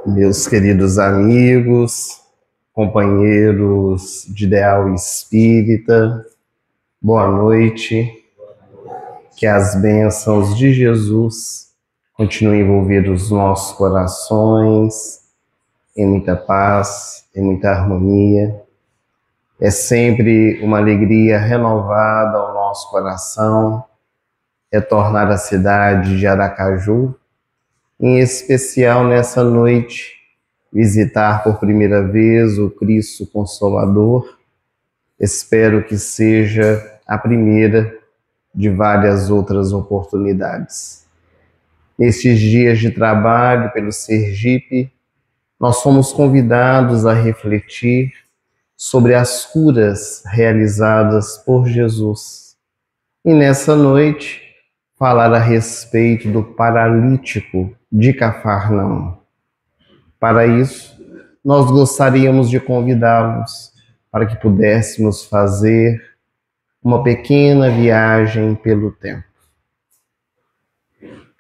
Meus queridos amigos, companheiros de ideal espírita, boa noite. Que as bênçãos de Jesus continuem a envolver os nossos corações em muita paz, em muita harmonia. É sempre uma alegria renovada ao nosso coração retornar à cidade de Aracaju, em especial nessa noite, visitar por primeira vez o Cristo Consolador. Espero que seja a primeira de várias outras oportunidades. Nestes dias de trabalho pelo Sergipe, nós fomos convidados a refletir sobre as curas realizadas por Jesus. E nessa noite, falar a respeito do paralítico de Cafarnaum. Para isso, nós gostaríamos de convidá-los para que pudéssemos fazer uma pequena viagem pelo tempo.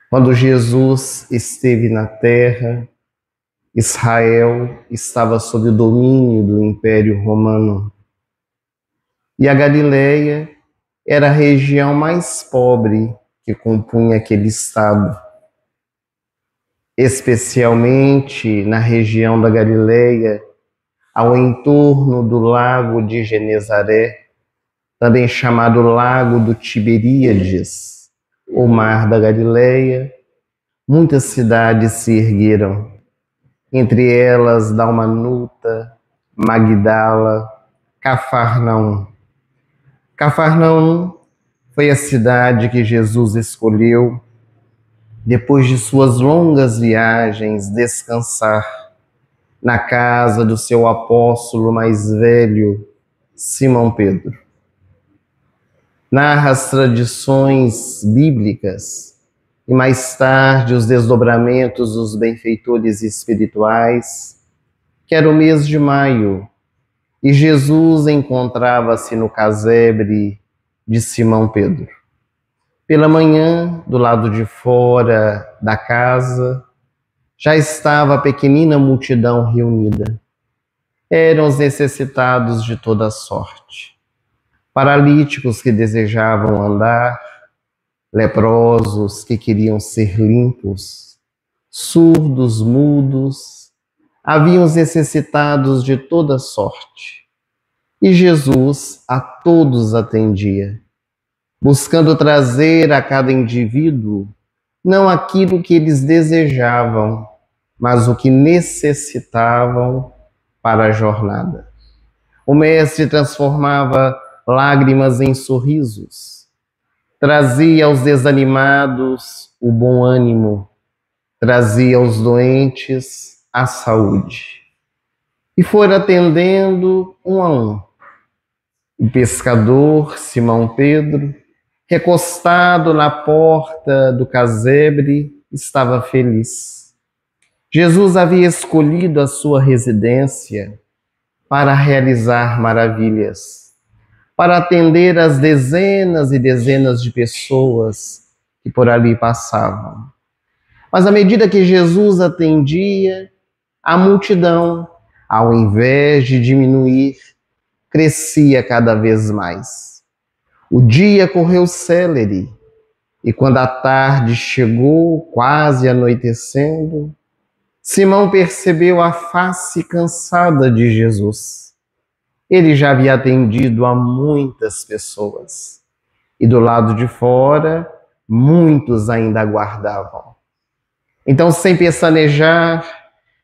Quando Jesus esteve na terra, Israel estava sob o domínio do Império Romano. E a Galileia era a região mais pobre que compunha aquele estado. Especialmente na região da Galileia, ao entorno do lago de Genezaré, também chamado Lago do Tiberíades, o Mar da Galileia, muitas cidades se ergueram, entre elas Dalmanuta, Magdala, Cafarnaum. Cafarnaum foi a cidade que Jesus escolheu, depois de suas longas viagens, descansar na casa do seu apóstolo mais velho, Simão Pedro. Narra as tradições bíblicas e mais tarde os desdobramentos dos benfeitores espirituais, que era o mês de maio, e Jesus encontrava-se no casebre de Simão Pedro. Pela manhã, do lado de fora da casa, já estava a pequenina multidão reunida. Eram os necessitados de toda sorte. Paralíticos que desejavam andar, leprosos que queriam ser limpos, surdos, mudos, haviam os necessitados de toda sorte. E Jesus a todos atendia, buscando trazer a cada indivíduo não aquilo que eles desejavam, mas o que necessitavam para a jornada. O Mestre transformava lágrimas em sorrisos, trazia aos desanimados o bom ânimo, trazia aos doentes a saúde. E foi atendendo um a um. O pescador Simão Pedro, recostado na porta do casebre, estava feliz. Jesus havia escolhido a sua residência para realizar maravilhas, para atender as dezenas e dezenas de pessoas que por ali passavam. Mas à medida que Jesus atendia, a multidão, ao invés de diminuir, crescia cada vez mais. O dia correu célere, e quando a tarde chegou, quase anoitecendo, Simão percebeu a face cansada de Jesus. Ele já havia atendido a muitas pessoas, e do lado de fora, muitos ainda aguardavam. Então, sem pestanejar,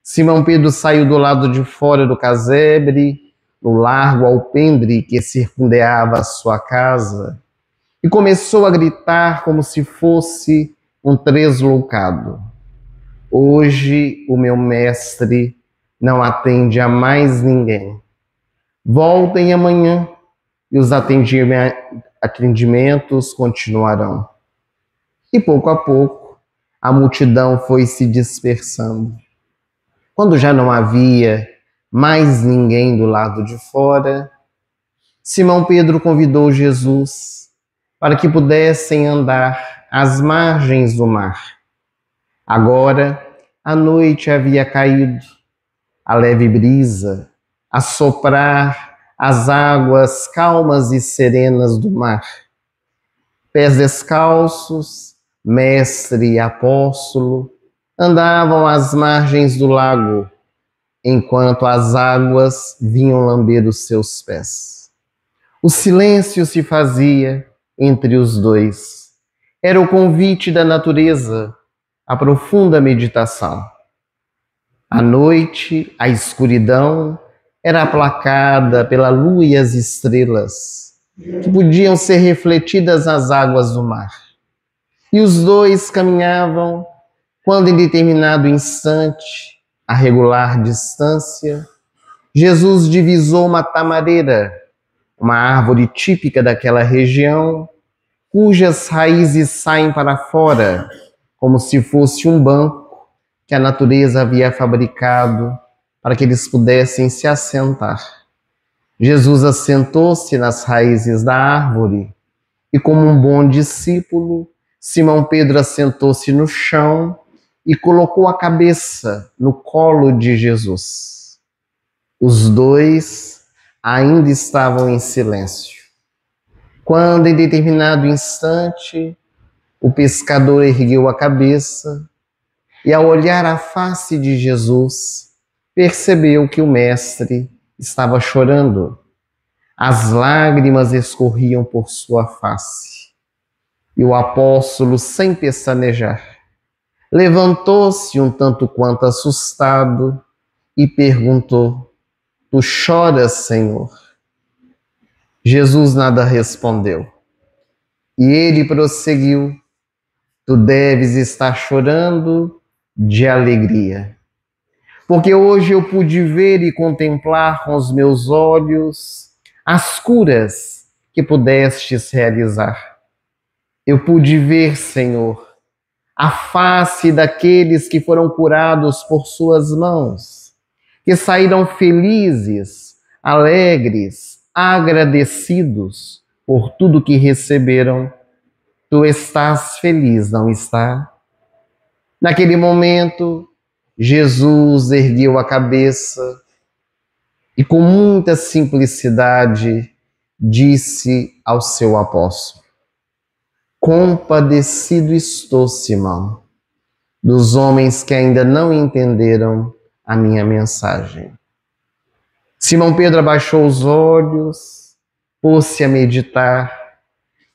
Simão Pedro saiu do lado de fora do casebre, no largo alpendre que circundeava a sua casa, e começou a gritar como se fosse um tresloucado. Hoje o meu mestre não atende a mais ninguém. Voltem amanhã e os atendimentos continuarão. E pouco a pouco a multidão foi se dispersando. Quando já não havia mais ninguém do lado de fora, Simão Pedro convidou Jesus para que pudessem andar às margens do mar. Agora a noite havia caído, a leve brisa a soprar as águas calmas e serenas do mar. Pés descalços, mestre e apóstolo andavam às margens do lago, enquanto as águas vinham lamber os seus pés. O silêncio se fazia entre os dois. Era o convite da natureza, a profunda meditação. À noite, a escuridão era aplacada pela lua e as estrelas, que podiam ser refletidas nas águas do mar. E os dois caminhavam, quando em determinado instante, a regular distância, Jesus divisou uma tamareira, uma árvore típica daquela região, cujas raízes saem para fora, como se fosse um banco que a natureza havia fabricado para que eles pudessem se assentar. Jesus assentou-se nas raízes da árvore e, como um bom discípulo, Simão Pedro assentou-se no chão e colocou a cabeça no colo de Jesus. Os dois ainda estavam em silêncio, quando, em determinado instante, o pescador ergueu a cabeça e, ao olhar a face de Jesus, percebeu que o mestre estava chorando. As lágrimas escorriam por sua face. E o apóstolo, sem pestanejar, levantou-se um tanto quanto assustado e perguntou: Tu choras, Senhor? Jesus nada respondeu. E ele prosseguiu: Tu deves estar chorando de alegria, porque hoje eu pude ver e contemplar com os meus olhos as curas que pudestes realizar. Eu pude ver, Senhor, a face daqueles que foram curados por suas mãos, que saíram felizes, alegres, agradecidos por tudo que receberam. Tu estás feliz, não está? Naquele momento, Jesus ergueu a cabeça e, com muita simplicidade, disse ao seu apóstolo: Compadecido estou, Simão, dos homens que ainda não entenderam a minha mensagem. Simão Pedro abaixou os olhos, pôs-se a meditar,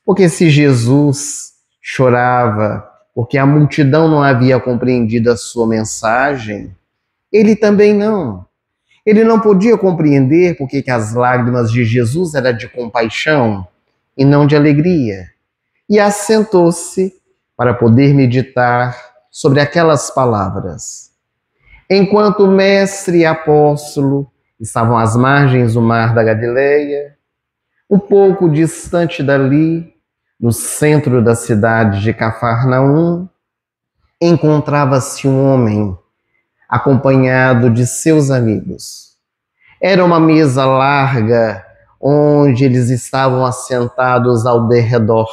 porque se Jesus chorava porque a multidão não havia compreendido a sua mensagem, ele também não. Ele não podia compreender porque que as lágrimas de Jesus eram de compaixão e não de alegria. E assentou-se para poder meditar sobre aquelas palavras. Enquanto o mestre e apóstolo estavam às margens do mar da Galileia, um pouco distante dali, no centro da cidade de Cafarnaum, encontrava-se um homem acompanhado de seus amigos. Era uma mesa larga onde eles estavam assentados ao derredor.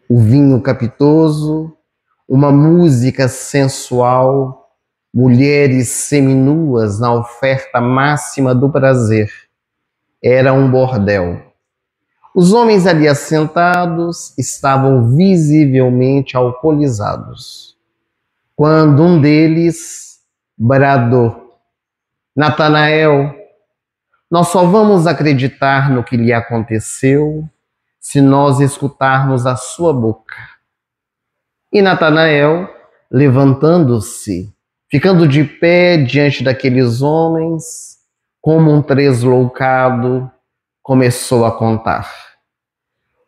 O vinho capitoso, uma música sensual, mulheres seminuas na oferta máxima do prazer. Era um bordel. Os homens ali assentados estavam visivelmente alcoolizados, quando um deles bradou: Natanael, nós só vamos acreditar no que lhe aconteceu se nós escutarmos a sua boca. E Natanael, levantando-se, ficando de pé diante daqueles homens, como um tresloucado, começou a contar: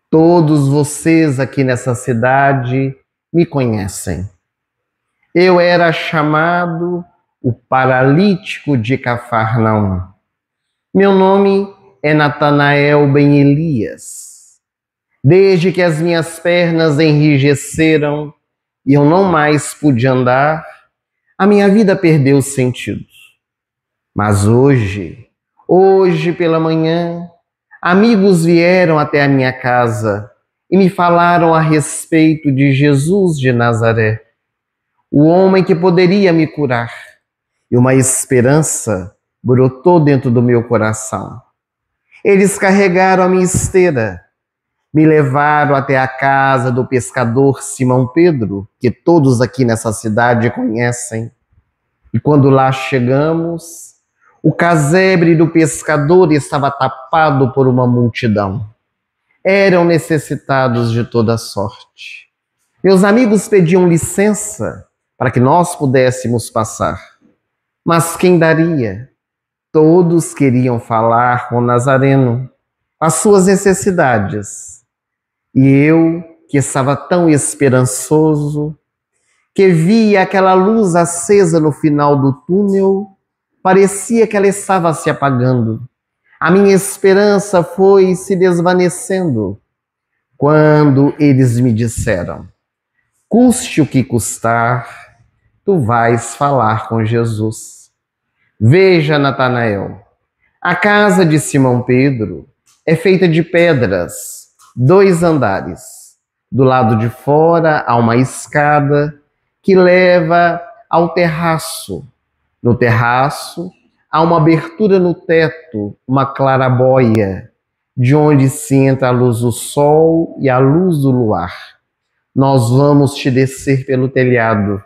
Todos vocês aqui nessa cidade me conhecem. Eu era chamado o paralítico de Cafarnaum. Meu nome é Natanael ben Elias. Desde que as minhas pernas enrijeceram e eu não mais pude andar, a minha vida perdeu sentido. Mas hoje pela manhã, amigos vieram até a minha casa e me falaram a respeito de Jesus de Nazaré, o homem que poderia me curar. E uma esperança brotou dentro do meu coração. Eles carregaram a minha esteira, me levaram até a casa do pescador Simão Pedro, que todos aqui nessa cidade conhecem. E quando lá chegamos, o casebre do pescador estava tapado por uma multidão. Eram necessitados de toda sorte. Meus amigos pediam licença para que nós pudéssemos passar. Mas quem daria? Todos queriam falar com o Nazareno, as suas necessidades. E eu, que estava tão esperançoso, que via aquela luz acesa no final do túnel, parecia que ela estava se apagando. A minha esperança foi se desvanecendo quando eles me disseram: custe o que custar, tu vais falar com Jesus. Veja, Natanael, a casa de Simão Pedro é feita de pedras, 2 andares. Do lado de fora há uma escada que leva ao terraço. No terraço há uma abertura no teto, uma claraboia, de onde se entra a luz do sol e a luz do luar. Nós vamos te descer pelo telhado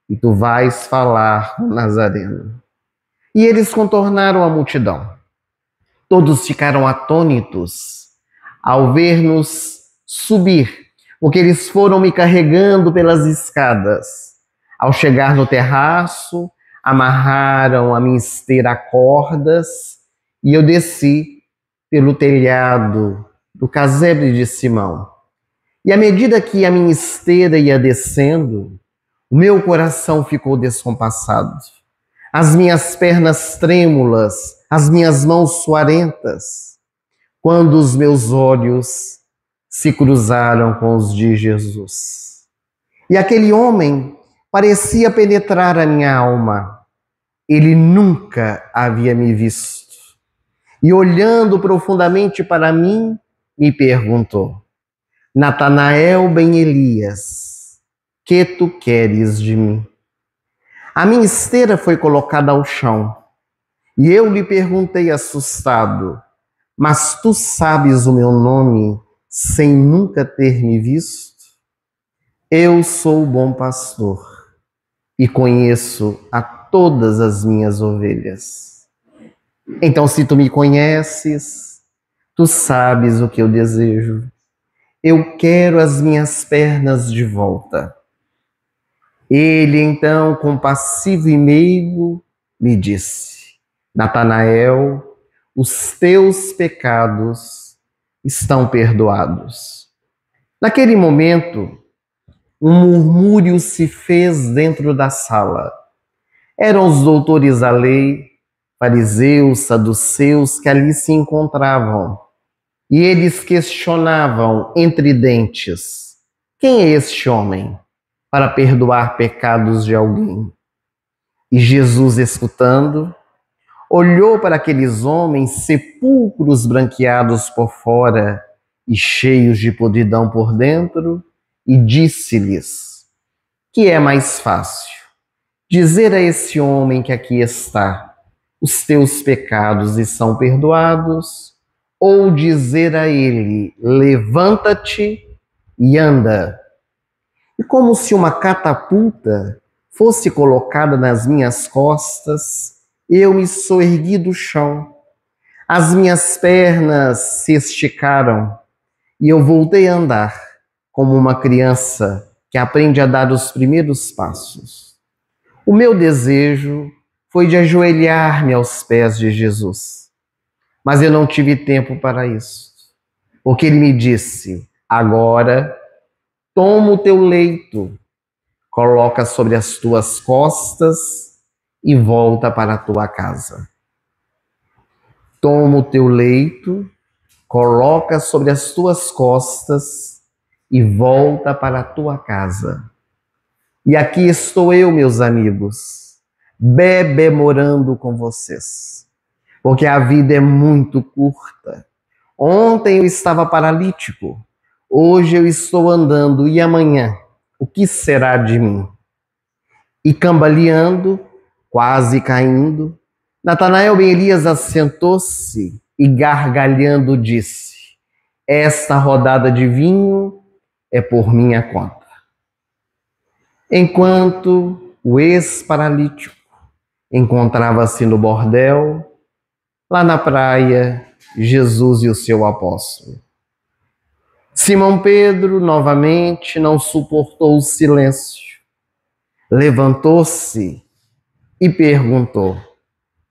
e tu vais falar com o Nazareno. E eles contornaram a multidão. Todos ficaram atônitos ao ver-nos subir, porque eles foram me carregando pelas escadas. Ao chegar no terraço, amarraram a minha esteira a cordas e eu desci pelo telhado do casebre de Simão. E à medida que a minha esteira ia descendo, o meu coração ficou descompassado. As minhas pernas trêmulas, as minhas mãos suarentas, quando os meus olhos se cruzaram com os de Jesus. E aquele homem parecia penetrar a minha alma. Ele nunca havia me visto. E olhando profundamente para mim, me perguntou: Natanael ben Elias, que tu queres de mim? A minha esteira foi colocada ao chão e eu lhe perguntei assustado: mas tu sabes o meu nome sem nunca ter me visto? Eu sou o bom pastor e conheço a todas as minhas ovelhas. Então, se tu me conheces, tu sabes o que eu desejo. Eu quero as minhas pernas de volta. Ele, então, compassivo e meigo, me disse: Natanael, os teus pecados estão perdoados. Naquele momento, um murmúrio se fez dentro da sala. Eram os doutores da lei, fariseus, saduceus, que ali se encontravam. E eles questionavam entre dentes: quem é este homem para perdoar pecados de alguém? E Jesus, escutando, olhou para aqueles homens sepulcros branqueados por fora e cheios de podridão por dentro, e disse-lhes: que é mais fácil, dizer a esse homem que aqui está: os teus pecados estão perdoados, ou dizer a ele: levanta-te e anda? E como se uma catapulta fosse colocada nas minhas costas, eu me soergui do chão. As minhas pernas se esticaram e eu voltei a andar como uma criança que aprende a dar os primeiros passos. O meu desejo foi de ajoelhar-me aos pés de Jesus, mas eu não tive tempo para isso, porque ele me disse: agora toma o teu leito, coloca sobre as tuas costas e volta para a tua casa. Toma o teu leito, coloca sobre as tuas costas e volta para a tua casa. E aqui estou eu, meus amigos, bebemorando com vocês, porque a vida é muito curta. Ontem eu estava paralítico, hoje eu estou andando, e amanhã, o que será de mim? E cambaleando, quase caindo, Natanael ben Elias assentou-se e gargalhando disse: esta rodada de vinho é por minha conta. Enquanto o ex-paralítico encontrava-se no bordel, lá na praia, Jesus e o seu apóstolo. Simão Pedro, novamente, não suportou o silêncio. Levantou-se e perguntou: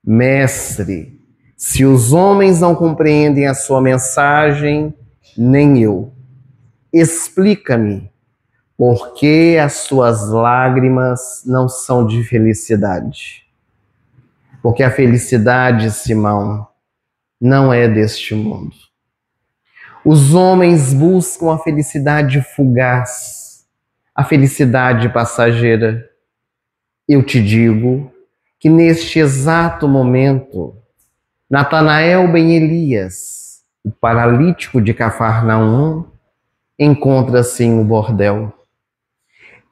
Mestre, se os homens não compreendem a sua mensagem, nem eu. Explica-me por que as suas lágrimas não são de felicidade. Porque a felicidade, Simão, não é deste mundo. Os homens buscam a felicidade fugaz, a felicidade passageira. Eu te digo que neste exato momento, Natanael ben Elias, o paralítico de Cafarnaum, encontra-se em um bordel.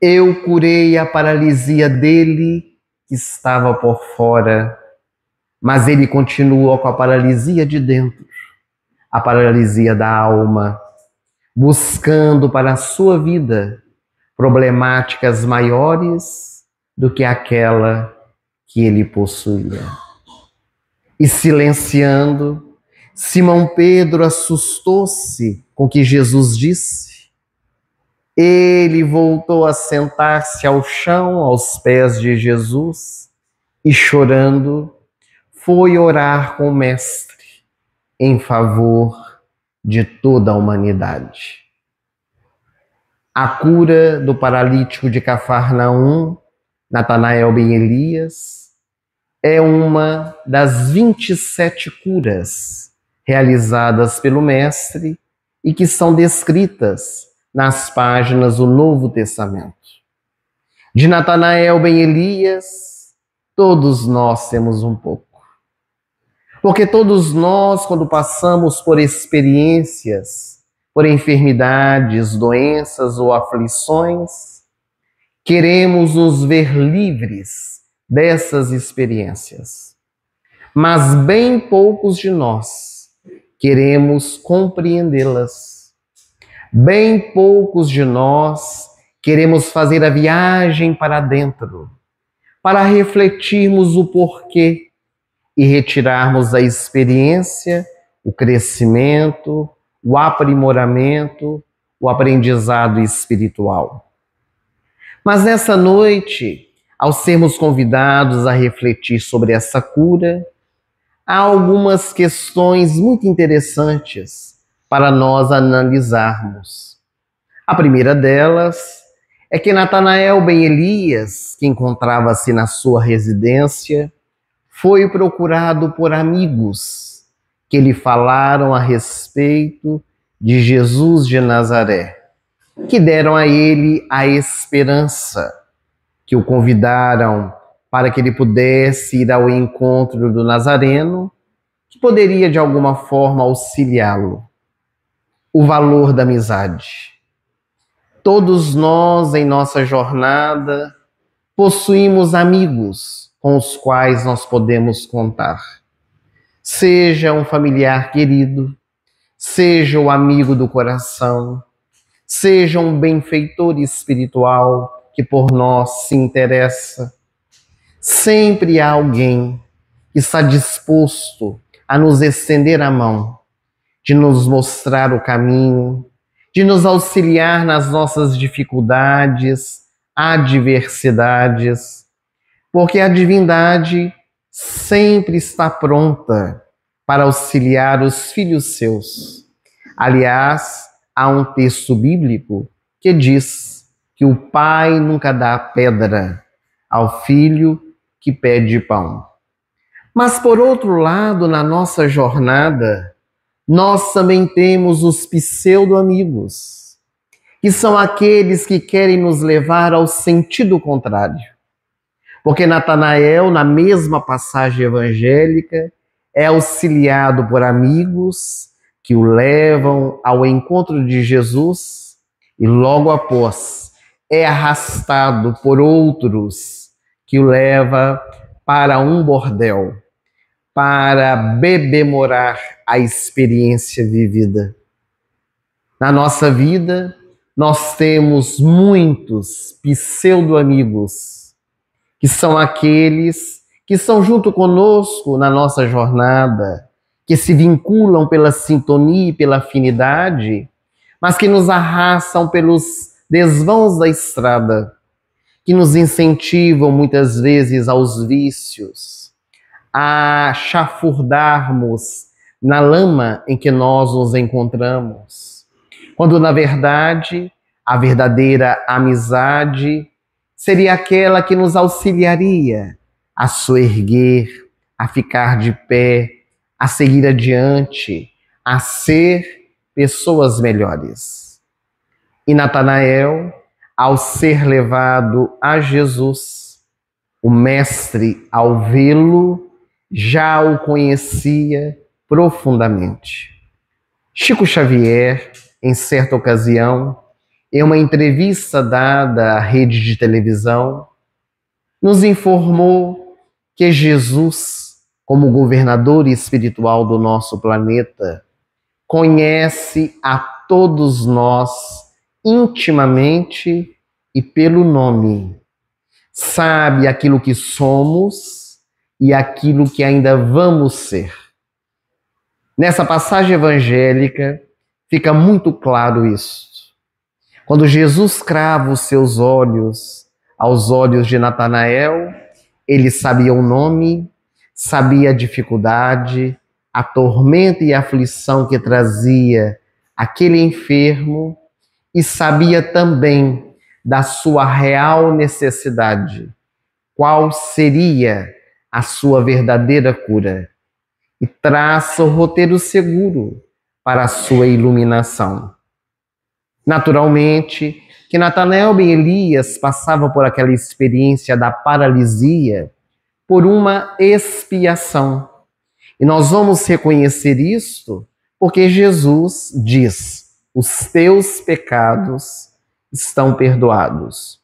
Eu curei a paralisia dele, que estava por fora, mas ele continua com a paralisia de dentro, a paralisia da alma, buscando para a sua vida problemáticas maiores do que aquela que ele possuía. E silenciando, Simão Pedro assustou-se com o que Jesus disse. Ele voltou a sentar-se ao chão, aos pés de Jesus, e chorando, foi orar com o Mestre em favor de toda a humanidade. A cura do paralítico de Cafarnaum, Natanael ben Elias, é uma das 27 curas realizadas pelo Mestre e que são descritas nas páginas do Novo Testamento. De Natanael ben Elias, todos nós temos um pouco. Porque todos nós, quando passamos por experiências, por enfermidades, doenças ou aflições, queremos nos ver livres dessas experiências. Mas bem poucos de nós queremos compreendê-las. Bem poucos de nós queremos fazer a viagem para dentro, para refletirmos o porquê e retirarmos da experiência o crescimento, o aprimoramento, o aprendizado espiritual. Mas nessa noite, ao sermos convidados a refletir sobre essa cura, há algumas questões muito interessantes para nós analisarmos. A primeira delas é que Natanael ben Elias, que encontrava-se na sua residência, foi procurado por amigos que lhe falaram a respeito de Jesus de Nazaré, que deram a ele a esperança, que o convidaram para que ele pudesse ir ao encontro do Nazareno, que poderia de alguma forma auxiliá-lo. O valor da amizade. Todos nós, em nossa jornada, possuímos amigos com os quais nós podemos contar. Seja um familiar querido, seja o amigo do coração, seja um benfeitor espiritual que por nós se interessa. Sempre há alguém que está disposto a nos estender a mão, de nos mostrar o caminho, de nos auxiliar nas nossas dificuldades, adversidades, porque a divindade sempre está pronta para auxiliar os filhos seus. Aliás, há um texto bíblico que diz que o pai nunca dá pedra ao filho que pede pão. Mas, por outro lado, na nossa jornada, nós também temos os pseudo-amigos, que são aqueles que querem nos levar ao sentido contrário. Porque Natanael, na mesma passagem evangélica, é auxiliado por amigos que o levam ao encontro de Jesus e logo após é arrastado por outros que o leva para um bordel, para bebemorar a experiência vivida. Na nossa vida, nós temos muitos pseudo-amigos, que são aqueles que estão junto conosco na nossa jornada, que se vinculam pela sintonia e pela afinidade, mas que nos arrastam pelos desvãos da estrada, que nos incentivam muitas vezes aos vícios, a chafurdarmos na lama em que nós nos encontramos, quando na verdade a verdadeira amizade seria aquela que nos auxiliaria a soerguer, a ficar de pé, a seguir adiante, a ser pessoas melhores. E Natanael, ao ser levado a Jesus, o mestre, ao vê-lo, já o conhecia profundamente. Chico Xavier, em certa ocasião, em uma entrevista dada à rede de televisão, nos informou que Jesus, como governador espiritual do nosso planeta, conhece a todos nós intimamente e pelo nome. Sabe aquilo que somos e aquilo que ainda vamos ser. Nessa passagem evangélica fica muito claro isso. Quando Jesus crava os seus olhos aos olhos de Natanael, ele sabia o nome, sabia a dificuldade, a tormenta e a aflição que trazia aquele enfermo e sabia também da sua real necessidade, qual seria a sua verdadeira cura, e traça o roteiro seguro para a sua iluminação. Naturalmente, que Natanael e Elias passavam por aquela experiência da paralisia por uma expiação. E nós vamos reconhecer isto porque Jesus diz: os teus pecados estão perdoados.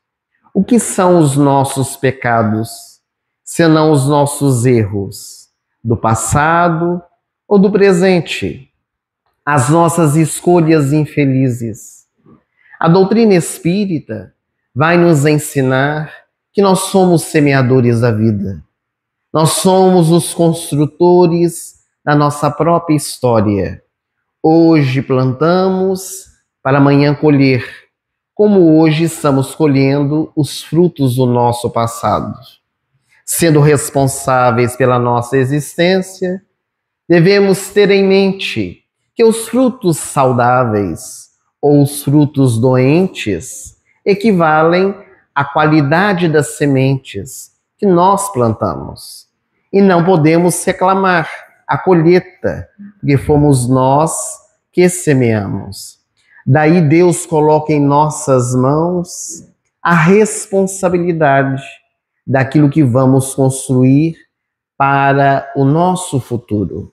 O que são os nossos pecados, senão os nossos erros do passado ou do presente, as nossas escolhas infelizes? A doutrina espírita vai nos ensinar que nós somos semeadores da vida. Nós somos os construtores da nossa própria história. Hoje plantamos para amanhã colher, como hoje estamos colhendo os frutos do nosso passado. Sendo responsáveis pela nossa existência, devemos ter em mente que os frutos saudáveis ou os frutos doentes equivalem à qualidade das sementes que nós plantamos. E não podemos reclamar a colheita, porque fomos nós que semeamos. Daí Deus coloca em nossas mãos a responsabilidade daquilo que vamos construir para o nosso futuro.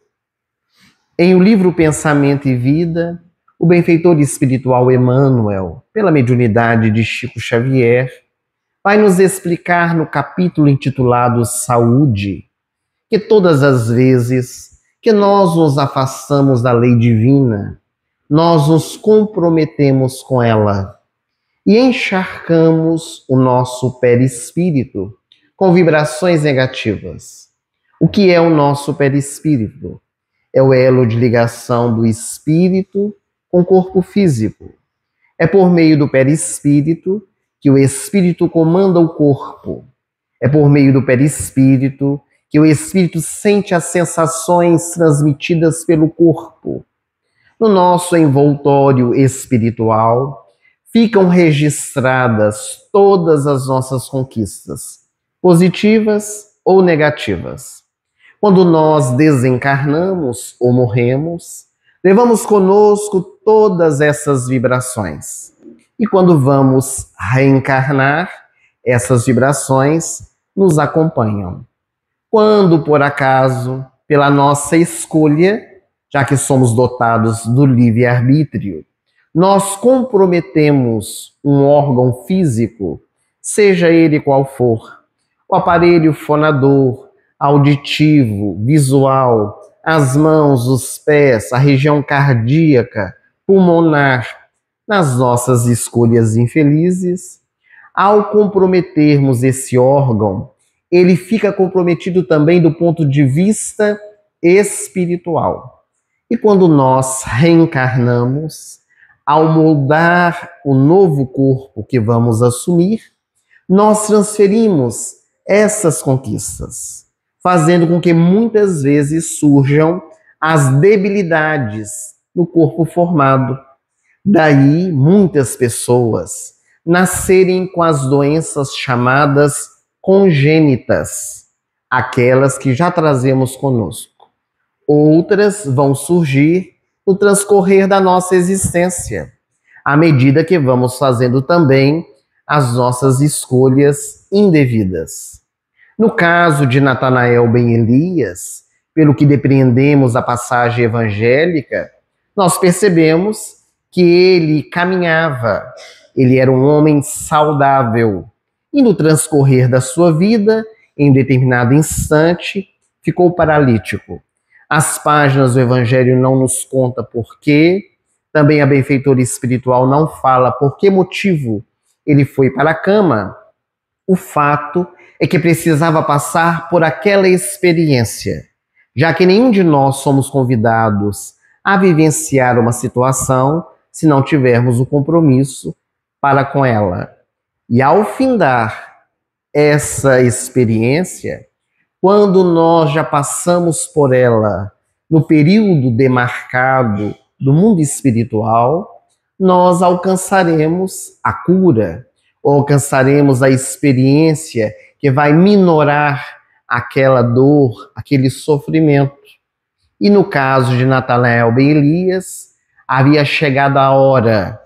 Em o livro Pensamento e Vida, o benfeitor espiritual Emmanuel, pela mediunidade de Chico Xavier, vai nos explicar no capítulo intitulado Saúde, que todas as vezes que nós nos afastamos da lei divina, nós nos comprometemos com ela e encharcamos o nosso perispírito com vibrações negativas. O que é o nosso perispírito? É o elo de ligação do espírito com o corpo físico. É por meio do perispírito que o espírito comanda o corpo. É por meio do perispírito que o espírito sente as sensações transmitidas pelo corpo. No nosso envoltório espiritual ficam registradas todas as nossas conquistas, positivas ou negativas. Quando nós desencarnamos ou morremos, levamos conosco todas essas vibrações. E quando vamos reencarnar, essas vibrações nos acompanham. Quando, por acaso, pela nossa escolha, já que somos dotados do livre-arbítrio, nós comprometemos um órgão físico, seja ele qual for, o aparelho fonador, auditivo, visual, as mãos, os pés, a região cardíaca, pulmonar, nas nossas escolhas infelizes. Ao comprometermos esse órgão, ele fica comprometido também do ponto de vista espiritual. E quando nós reencarnamos, ao moldar o novo corpo que vamos assumir, nós transferimos essas conquistas, fazendo com que muitas vezes surjam as debilidades no corpo formado. Daí, muitas pessoas nascerem com as doenças chamadas congênitas, aquelas que já trazemos conosco. Outras vão surgir no transcorrer da nossa existência, à medida que vamos fazendo também as nossas escolhas indevidas. No caso de Natanael ben Elias, pelo que depreendemos da passagem evangélica, nós percebemos que ele caminhava, ele era um homem saudável, e no transcorrer da sua vida, em determinado instante, ficou paralítico. As páginas do Evangelho não nos contam por quê, também a benfeitora espiritual não fala por que motivo ele foi para a cama. O fato é que precisava passar por aquela experiência, já que nenhum de nós somos convidados a vivenciar uma situação se não tivermos o compromisso para com ela. E ao findar essa experiência, quando nós já passamos por ela no período demarcado do mundo espiritual, nós alcançaremos a cura, ou alcançaremos a experiência que vai minorar aquela dor, aquele sofrimento. E no caso de Natanael ben Elias, havia chegado a hora,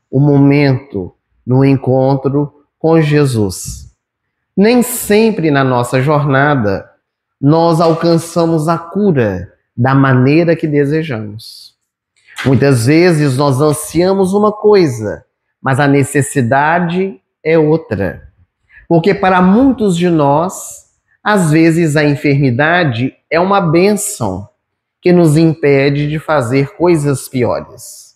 o momento no encontro com Jesus. Nem sempre na nossa jornada nós alcançamos a cura da maneira que desejamos. Muitas vezes nós ansiamos uma coisa, mas a necessidade é outra. Porque para muitos de nós, às vezes a enfermidade é uma bênção que nos impede de fazer coisas piores.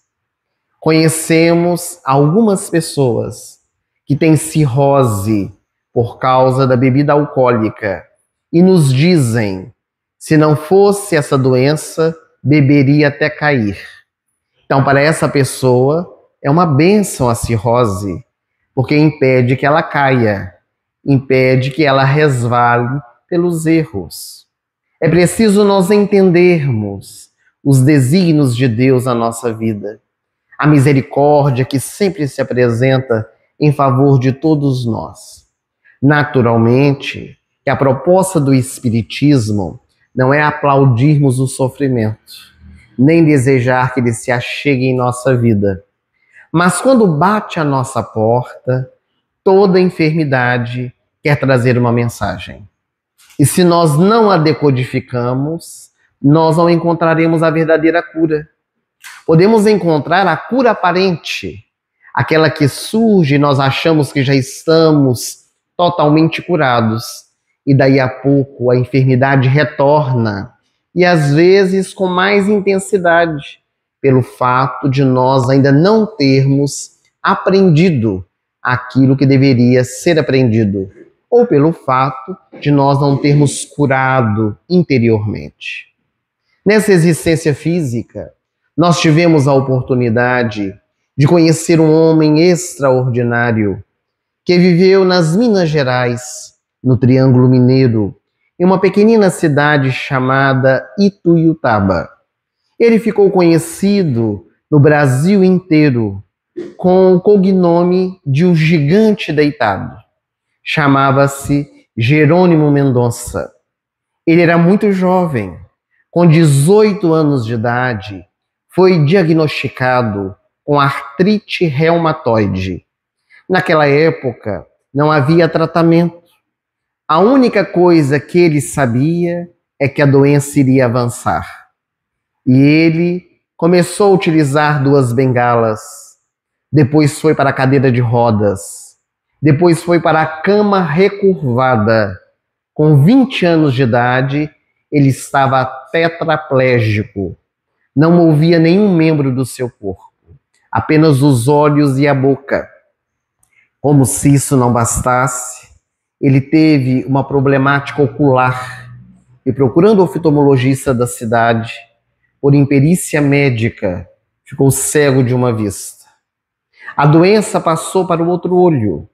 Conhecemos algumas pessoas que têm cirrose por causa da bebida alcoólica e nos dizem, se não fosse essa doença, beberia até cair. Então, para essa pessoa, é uma bênção a cirrose, porque impede que ela caia, impede que ela resvale pelos erros. É preciso nós entendermos os desígnios de Deus na nossa vida, a misericórdia que sempre se apresenta em favor de todos nós. Naturalmente, que a proposta do Espiritismo não é aplaudirmos o sofrimento, nem desejar que ele se achegue em nossa vida. Mas quando bate a nossa porta, toda enfermidade quer trazer uma mensagem. E se nós não a decodificamos, nós não encontraremos a verdadeira cura. Podemos encontrar a cura aparente, aquela que surge e nós achamos que já estamos totalmente curados. E daí a pouco a enfermidade retorna, e às vezes com mais intensidade, pelo fato de nós ainda não termos aprendido aquilo que deveria ser aprendido, ou pelo fato de nós não termos curado interiormente. Nessa existência física, nós tivemos a oportunidade de conhecer um homem extraordinário que viveu nas Minas Gerais, no Triângulo Mineiro, em uma pequenina cidade chamada Ituiutaba. Ele ficou conhecido no Brasil inteiro com o cognome de O Gigante Deitado. Chamava-se Jerônimo Mendonça. Ele era muito jovem, com 18 anos de idade, foi diagnosticado com artrite reumatoide. Naquela época, não havia tratamento. A única coisa que ele sabia é que a doença iria avançar. E ele começou a utilizar 2 bengalas, depois foi para a cadeira de rodas, depois foi para a cama recurvada, Com 20 anos de idade, ele estava tetraplégico. Não movia nenhum membro do seu corpo, apenas os olhos e a boca. Como se isso não bastasse, ele teve uma problemática ocular e, procurando o oftalmologista da cidade, por imperícia médica, ficou cego de uma vista. A doença passou para o outro olho.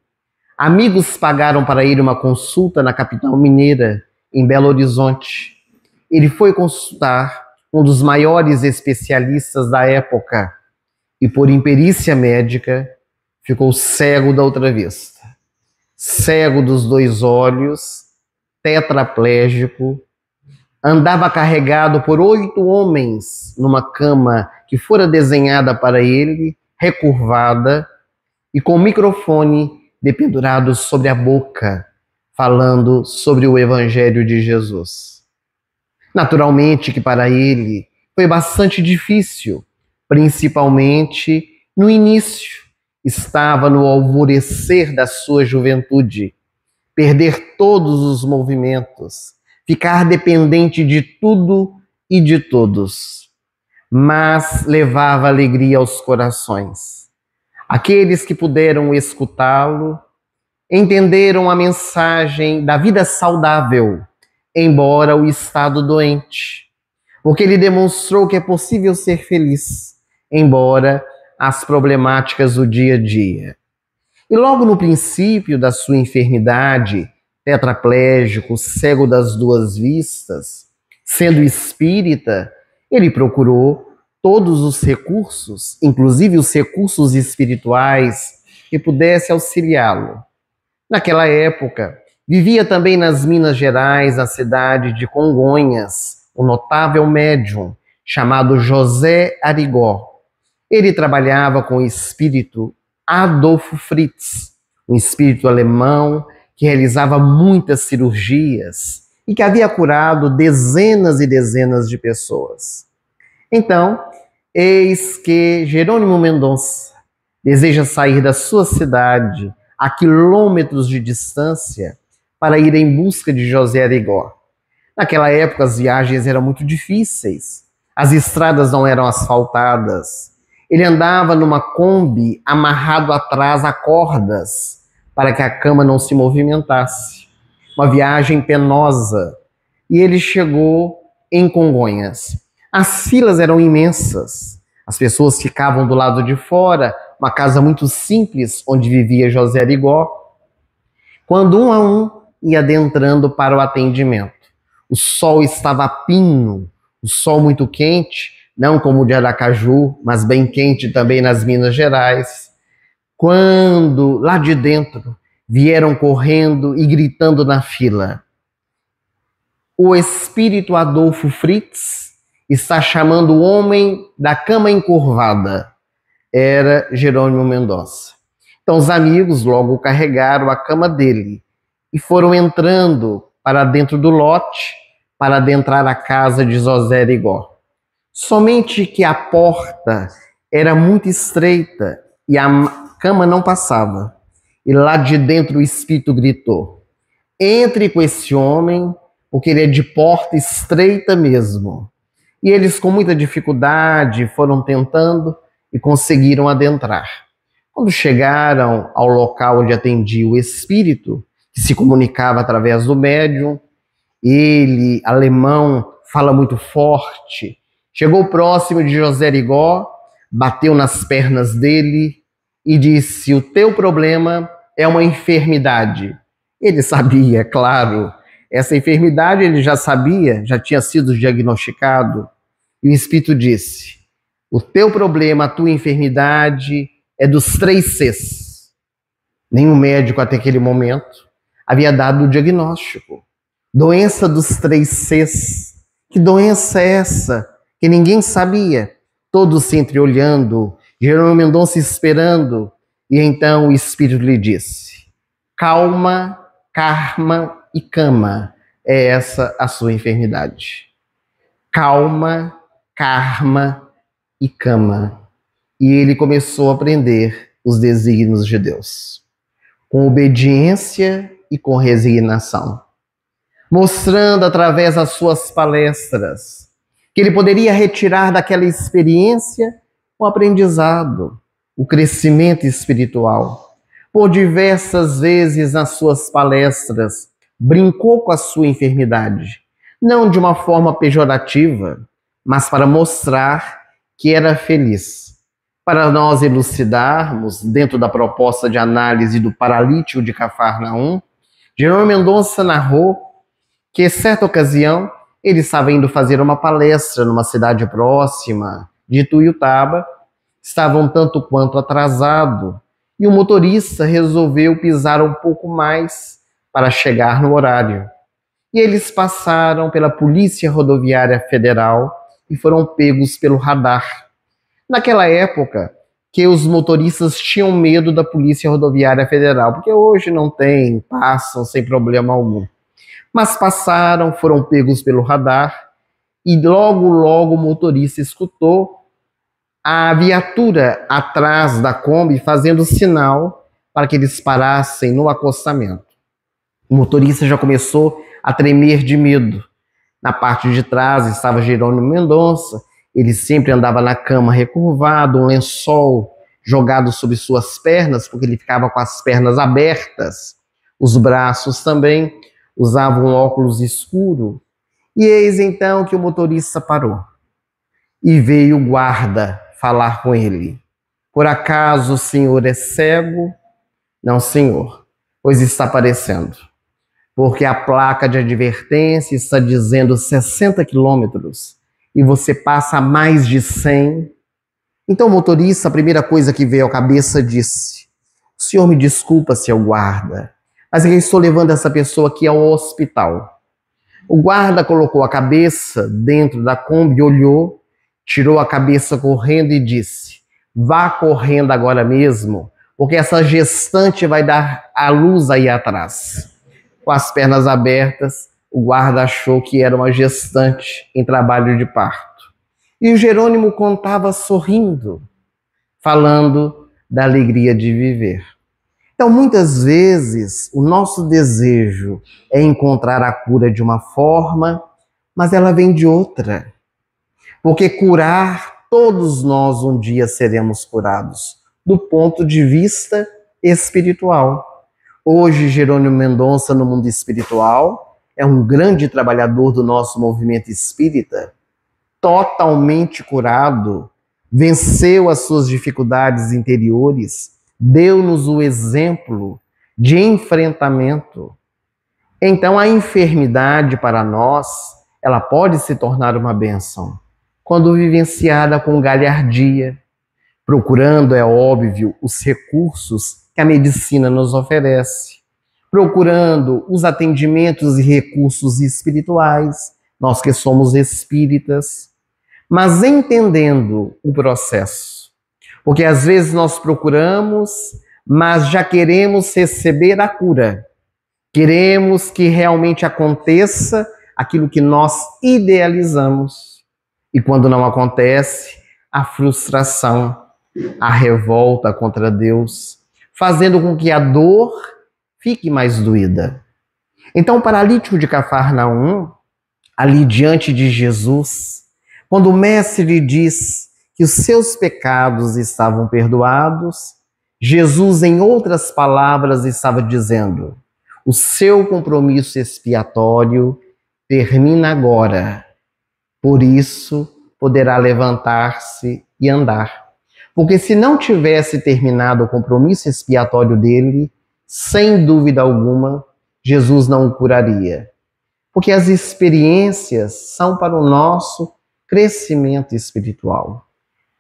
Amigos pagaram para ele uma consulta na capital mineira, em Belo Horizonte. Ele foi consultar um dos maiores especialistas da época e, por imperícia médica, ficou cego da outra vista. Cego dos dois olhos, tetraplégico, andava carregado por 8 homens numa cama que fora desenhada para ele, recurvada, e com o microfone dependurado sobre a boca, falando sobre o Evangelho de Jesus. Naturalmente que para ele foi bastante difícil, principalmente no início. Estava no alvorecer da sua juventude, perder todos os movimentos, ficar dependente de tudo e de todos. Mas levava alegria aos corações. Aqueles que puderam escutá-lo entenderam a mensagem da vida saudável, embora o estado doente, porque ele demonstrou que é possível ser feliz, embora as problemáticas do dia a dia. E logo no princípio da sua enfermidade, tetraplégico, cego das 2 vistas, sendo espírita, ele procurou todos os recursos, inclusive os recursos espirituais, que pudesse auxiliá-lo. Naquela época, vivia também nas Minas Gerais, na cidade de Congonhas, um notável médium chamado José Arigó. Ele trabalhava com o espírito Adolfo Fritz, um espírito alemão que realizava muitas cirurgias e que havia curado dezenas e dezenas de pessoas. Então, eis que Jerônimo Mendonça deseja sair da sua cidade a quilômetros de distância para ir em busca de José Arigó. Naquela época as viagens eram muito difíceis, as estradas não eram asfaltadas. Ele andava numa Kombi amarrado atrás a cordas para que a cama não se movimentasse. Uma viagem penosa. E ele chegou em Congonhas. As filas eram imensas. As pessoas ficavam do lado de fora, uma casa muito simples onde vivia José Arigó. Quando um a um ia adentrando para o atendimento. O sol estava a pino, o sol muito quente, não como o de Aracaju, mas bem quente também nas Minas Gerais, quando lá de dentro vieram correndo e gritando na fila: o espírito Adolfo Fritz está chamando o homem da cama encurvada. Era Jerônimo Mendonça. Então os amigos logo carregaram a cama dele e foram entrando para dentro do lote para adentrar a casa de José Arigó. Somente que a porta era muito estreita e a cama não passava. E lá de dentro o espírito gritou: entre com esse homem, porque ele é de porta estreita mesmo. E eles com muita dificuldade foram tentando e conseguiram adentrar. Quando chegaram ao local onde atendia o espírito, que se comunicava através do médium, ele, alemão, fala muito forte, chegou próximo de José Arigó, bateu nas pernas dele e disse: o teu problema é uma enfermidade. Ele sabia, claro, essa enfermidade ele já sabia, já tinha sido diagnosticado. E o Espírito disse: o teu problema, a tua enfermidade é dos 3 Cs. Nenhum médico até aquele momento havia dado o diagnóstico. Doença dos 3 Cs. Que doença é essa? Que ninguém sabia. Todos se entreolhando, Jerônimo Mendonça esperando. E então o Espírito lhe disse: calma, karma e cama. É essa a sua enfermidade. Calma, karma e cama. E ele começou a aprender os desígnios de Deus, com obediência e com resignação. mostrando através das suas palestras que ele poderia retirar daquela experiência o aprendizado, o crescimento espiritual. Por diversas vezes nas suas palestras, brincou com a sua enfermidade, não de uma forma pejorativa, mas para mostrar que era feliz. Para nós elucidarmos, dentro da proposta de análise do paralítico de Cafarnaum, Jerônimo Mendonça narrou que, certa ocasião, ele estava indo fazer uma palestra numa cidade próxima de Tuiutaba, estava um tanto quanto atrasado, e o motorista resolveu pisar um pouco mais para chegar no horário. E eles passaram pela Polícia Rodoviária Federal e foram pegos pelo radar. Naquela época, que os motoristas tinham medo da Polícia Rodoviária Federal, porque hoje não tem, passam sem problema algum. Mas passaram, foram pegos pelo radar e logo o motorista escutou a viatura atrás da Kombi fazendo sinal para que eles parassem no acostamento. O motorista já começou a tremer de medo. Na parte de trás estava Jerônimo Mendonça, ele sempre andava na cama recurvado, um lençol jogado sobre suas pernas, porque ele ficava com as pernas abertas, os braços também, usava um óculos escuro. E eis então que o motorista parou e veio o guarda falar com ele. Por acaso o senhor é cego? Não, senhor, pois está aparecendo. Porque a placa de advertência está dizendo 60 quilômetros e você passa a mais de 100. Então o motorista, a primeira coisa que veio à cabeça, disse: o senhor me desculpa, seu guarda, mas eu estou levando essa pessoa aqui ao hospital. O guarda colocou a cabeça dentro da Kombi, olhou, tirou a cabeça correndo e disse: vá correndo agora mesmo, porque essa gestante vai dar à luz aí atrás. Com as pernas abertas, o guarda achou que era uma gestante em trabalho de parto. E o Jerônimo contava sorrindo, falando da alegria de viver. Então, muitas vezes, o nosso desejo é encontrar a cura de uma forma, mas ela vem de outra. Porque curar, todos nós um dia seremos curados, do ponto de vista espiritual. Hoje, Jerônimo Mendonça, no mundo espiritual, é um grande trabalhador do nosso movimento espírita, totalmente curado, venceu as suas dificuldades interiores, deu-nos o exemplo de enfrentamento. Então, a enfermidade para nós, ela pode se tornar uma bênção quando vivenciada com galhardia, procurando, é óbvio, os recursos que a medicina nos oferece, procurando os atendimentos e recursos espirituais, nós que somos espíritas, mas entendendo o processo. Porque às vezes nós procuramos, mas já queremos receber a cura. Queremos que realmente aconteça aquilo que nós idealizamos. E quando não acontece, a frustração, a revolta contra Deus, fazendo com que a dor fique mais doída. Então, o paralítico de Cafarnaum, ali diante de Jesus, quando o mestre lhe diz que os seus pecados estavam perdoados, Jesus, em outras palavras, estava dizendo: o seu compromisso expiatório termina agora, por isso poderá levantar-se e andar. Porque se não tivesse terminado o compromisso expiatório dele, sem dúvida alguma, Jesus não o curaria. Porque as experiências são para o nosso crescimento espiritual.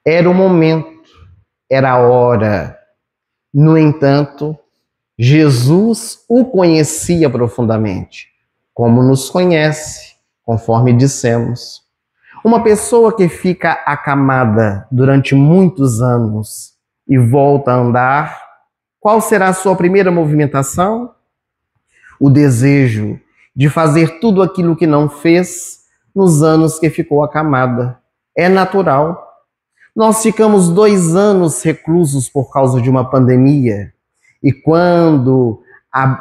Era o momento, era a hora. No entanto, Jesus o conhecia profundamente, como nos conhece, conforme dissemos. Uma pessoa que fica acamada durante muitos anos e volta a andar, qual será a sua primeira movimentação? O desejo de fazer tudo aquilo que não fez nos anos que ficou acamada. É natural. Nós ficamos 2 anos reclusos por causa de uma pandemia e quando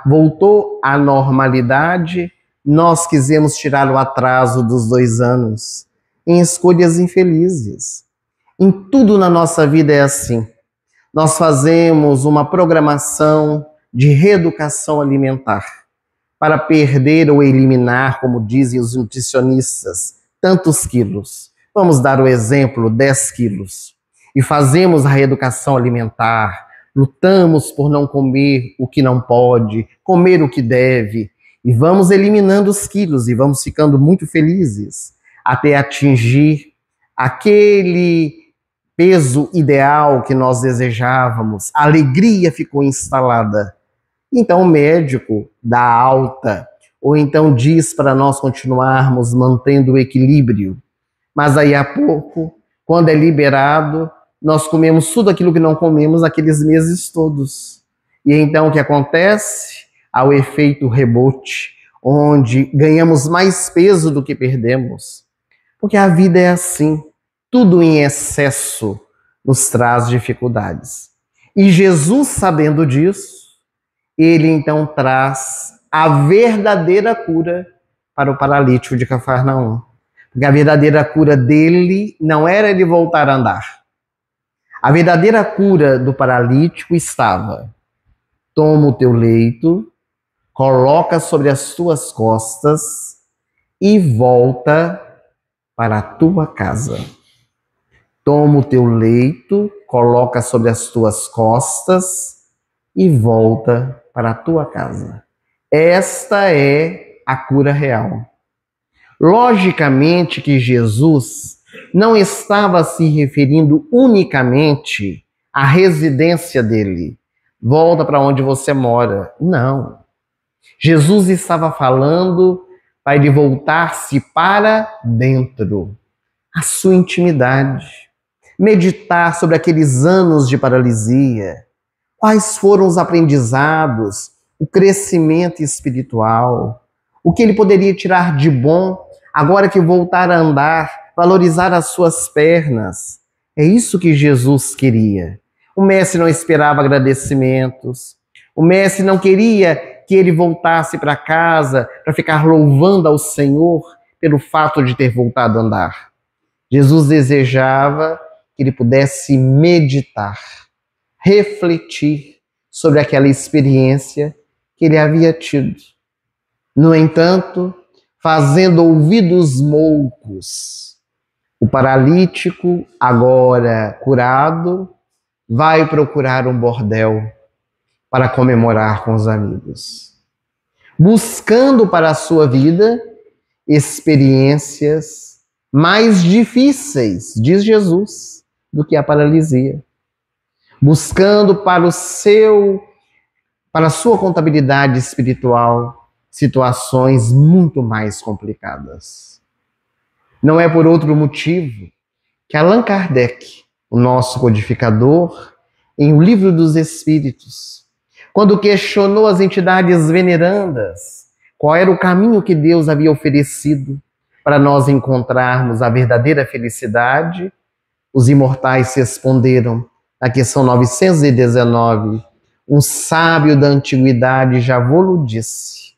voltou à normalidade, nós quisemos tirar o atraso dos 2 anos em escolhas infelizes. Em tudo na nossa vida é assim. Nós fazemos uma programação de reeducação alimentar para perder ou eliminar, como dizem os nutricionistas, tantos quilos. Vamos dar o exemplo, 10 quilos. E fazemos a reeducação alimentar, lutamos por não comer o que não pode, comer o que deve, e vamos eliminando os quilos e vamos ficando muito felizes até atingir aquele peso ideal que nós desejávamos. A alegria ficou instalada. Então o médico dá alta, ou então diz para nós continuarmos mantendo o equilíbrio. Mas aí a pouco, quando é liberado, nós comemos tudo aquilo que não comemos aqueles meses todos. E então o que acontece? Há o efeito rebote, onde ganhamos mais peso do que perdemos. Porque a vida é assim, tudo em excesso nos traz dificuldades. E Jesus, sabendo disso, ele então traz a verdadeira cura para o paralítico de Cafarnaum. Porque a verdadeira cura dele não era ele voltar a andar. A verdadeira cura do paralítico estava: toma o teu leito, coloca sobre as tuas costas e volta para a tua casa. Toma o teu leito, coloca sobre as tuas costas e volta para a tua casa. Esta é a cura real. Logicamente que Jesus não estava se referindo unicamente à residência dele. Volta para onde você mora. Não. Jesus estava falando para ele voltar-se para dentro, a sua intimidade. Meditar sobre aqueles anos de paralisia. Quais foram os aprendizados, o crescimento espiritual, o que ele poderia tirar de bom agora que voltar a andar, valorizar as suas pernas. É isso que Jesus queria. O mestre não esperava agradecimentos. O mestre não queria que ele voltasse para casa para ficar louvando ao Senhor pelo fato de ter voltado a andar. Jesus desejava que ele pudesse meditar, refletir sobre aquela experiência que ele havia tido. No entanto, fazendo ouvidos moucos, o paralítico, agora curado, vai procurar um bordel para comemorar com os amigos, buscando para a sua vida experiências mais difíceis, diz Jesus, do que a paralisia, buscando para a sua contabilidade espiritual situações muito mais complicadas. Não é por outro motivo que Allan Kardec, o nosso codificador, em O Livro dos Espíritos, quando questionou as entidades venerandas qual era o caminho que Deus havia oferecido para nós encontrarmos a verdadeira felicidade, os imortais responderam, na questão 919, um sábio da antiguidade já vô-lo disse: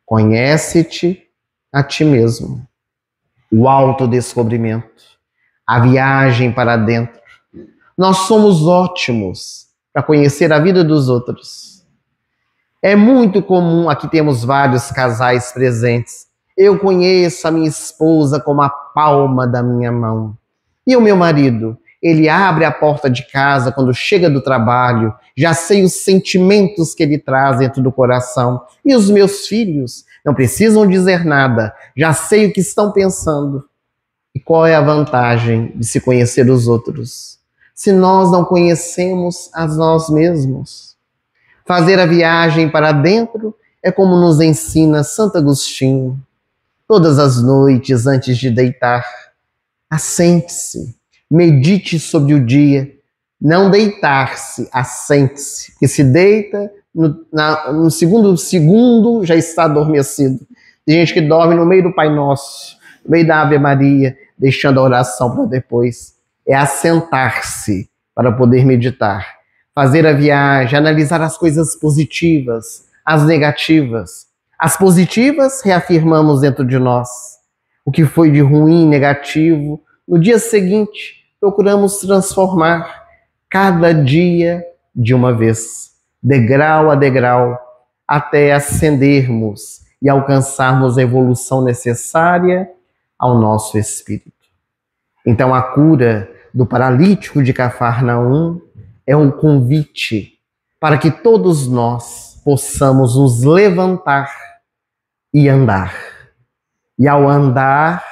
conhece-te a ti mesmo. O autodescobrimento, a viagem para dentro. Nós somos ótimos para conhecer a vida dos outros. É muito comum, aqui temos vários casais presentes. Eu conheço a minha esposa como a palma da minha mão. E o meu marido? Ele abre a porta de casa quando chega do trabalho, já sei os sentimentos que ele traz dentro do coração. E os meus filhos? Não precisam dizer nada, já sei o que estão pensando. E qual é a vantagem de se conhecer os outros, se nós não conhecemos a nós mesmos? Fazer a viagem para dentro é como nos ensina Santo Agostinho. Todas as noites, antes de deitar, assente-se, medite sobre o dia. Não deitar-se, assente-se, porque se deita, no segundo já está adormecido. Tem gente que dorme no meio do Pai Nosso, no meio da Ave Maria, deixando a oração para depois. É assentar-se para poder meditar. Fazer a viagem, analisar as coisas positivas, as negativas, As positivas reafirmamos dentro de nós. O que foi de ruim, negativo, no dia seguinte procuramos transformar cada dia de uma vez, degrau a degrau, até ascendermos e alcançarmos a evolução necessária ao nosso espírito. Então a cura do paralítico de Cafarnaum é um convite para que todos nós possamos nos levantar e andar. E ao andar,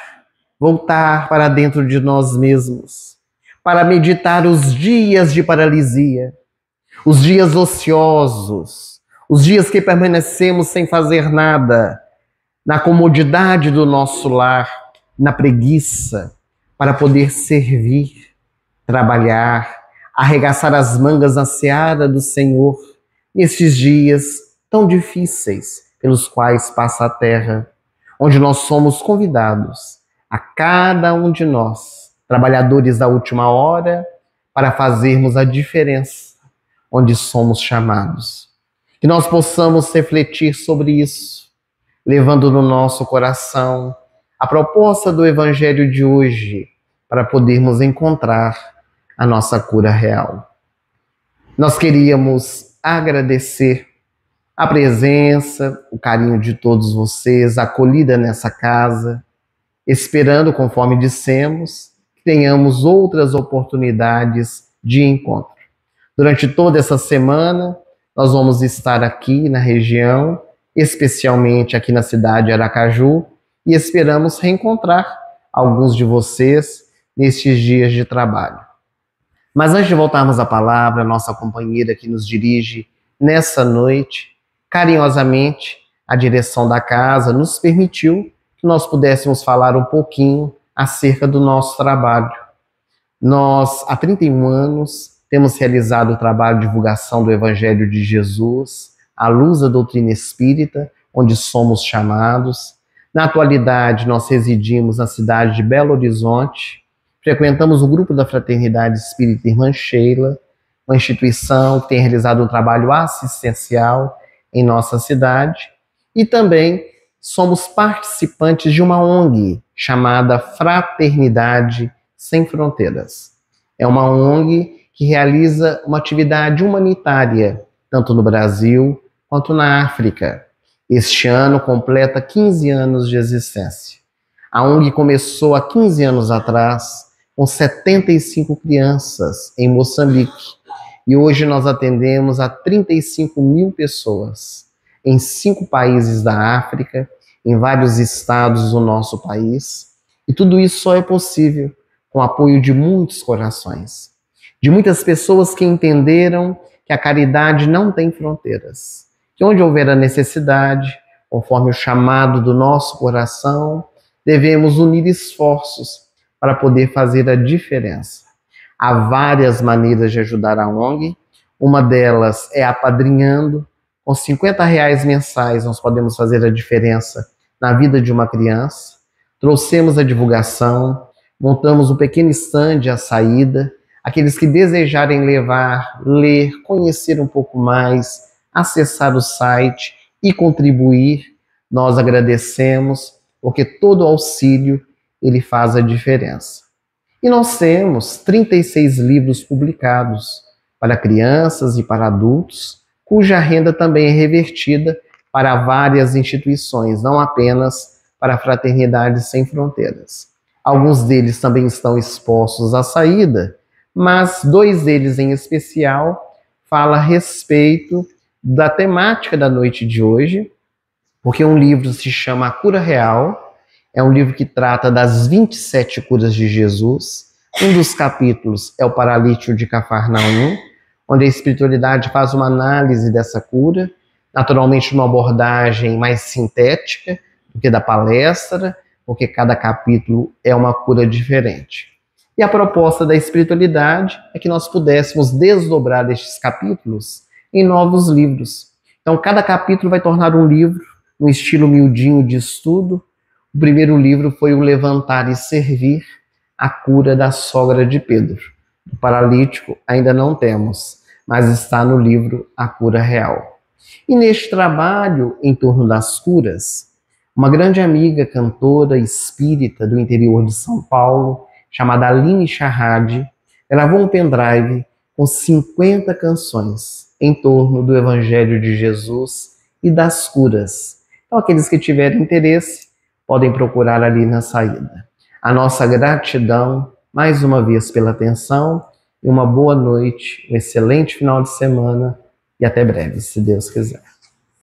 voltar para dentro de nós mesmos, para meditar os dias de paralisia, os dias ociosos, os dias que permanecemos sem fazer nada, na comodidade do nosso lar, na preguiça, para poder servir, trabalhar, arregaçar as mangas na seara do Senhor, nesses dias tão difíceis pelos quais passa a terra, onde nós somos convidados, a cada um de nós, trabalhadores da última hora, para fazermos a diferença, onde somos chamados. Que nós possamos refletir sobre isso, levando no nosso coração a proposta do Evangelho de hoje, para podermos encontrar a nossa cura real. Nós queríamos agradecer a presença, o carinho de todos vocês, a acolhida nessa casa, esperando, conforme dissemos, que tenhamos outras oportunidades de encontro. Durante toda essa semana, nós vamos estar aqui na região, especialmente aqui na cidade de Aracaju, e esperamos reencontrar alguns de vocês nestes dias de trabalho. Mas antes de voltarmos à palavra, nossa companheira que nos dirige nessa noite, carinhosamente, a direção da casa nos permitiu que nós pudéssemos falar um pouquinho acerca do nosso trabalho. Nós, há 31 anos, temos realizado o trabalho de divulgação do Evangelho de Jesus, à luz da doutrina espírita, onde somos chamados. Na atualidade, nós residimos na cidade de Belo Horizonte, frequentamos o grupo da Fraternidade Espírita Irmã Sheila, uma instituição que tem realizado um trabalho assistencial em nossa cidade, e também somos participantes de uma ONG chamada Fraternidade Sem Fronteiras. É uma ONG que realiza uma atividade humanitária, tanto no Brasil quanto na África. Este ano completa 15 anos de existência. A ONG começou há 15 anos atrás, com 75 crianças em Moçambique. E hoje nós atendemos a 35 mil pessoas em 5 países da África, em vários estados do nosso país. E tudo isso só é possível com o apoio de muitos corações, de muitas pessoas que entenderam que a caridade não tem fronteiras, que onde houver a necessidade, conforme o chamado do nosso coração, devemos unir esforços para poder fazer a diferença. Há várias maneiras de ajudar a ONG, uma delas é apadrinhando. Com R$50 mensais nós podemos fazer a diferença na vida de uma criança. Trouxemos a divulgação, montamos um pequeno estande à saída. Aqueles que desejarem levar, ler, conhecer um pouco mais, acessar o site e contribuir, nós agradecemos, porque todo auxílio ele faz a diferença. E nós temos 36 livros publicados para crianças e para adultos, cuja renda também é revertida para várias instituições, não apenas para a Fraternidade Sem Fronteiras. Alguns deles também estão expostos à saída, mas 2 deles em especial falam a respeito da temática da noite de hoje, porque um livro se chama A Cura Real. É um livro que trata das 27 curas de Jesus. Um dos capítulos é o paralítico de Cafarnaum, onde a espiritualidade faz uma análise dessa cura, naturalmente uma abordagem mais sintética do que da palestra, porque cada capítulo é uma cura diferente. E a proposta da espiritualidade é que nós pudéssemos desdobrar estes capítulos em novos livros. Então, cada capítulo vai tornar um livro, no estilo miudinho de estudo. O primeiro livro foi o Levantar e Servir, a cura da sogra de Pedro. Do paralítico ainda não temos, mas está no livro A Cura Real. E neste trabalho em torno das curas, uma grande amiga cantora espírita do interior de São Paulo, chamada Aline Charrade, gravou um pendrive com 50 canções em torno do Evangelho de Jesus e das curas. Então, aqueles que tiverem interesse, podem procurar ali na saída. A nossa gratidão, mais uma vez, pela atenção, e uma boa noite, um excelente final de semana, e até breve, se Deus quiser.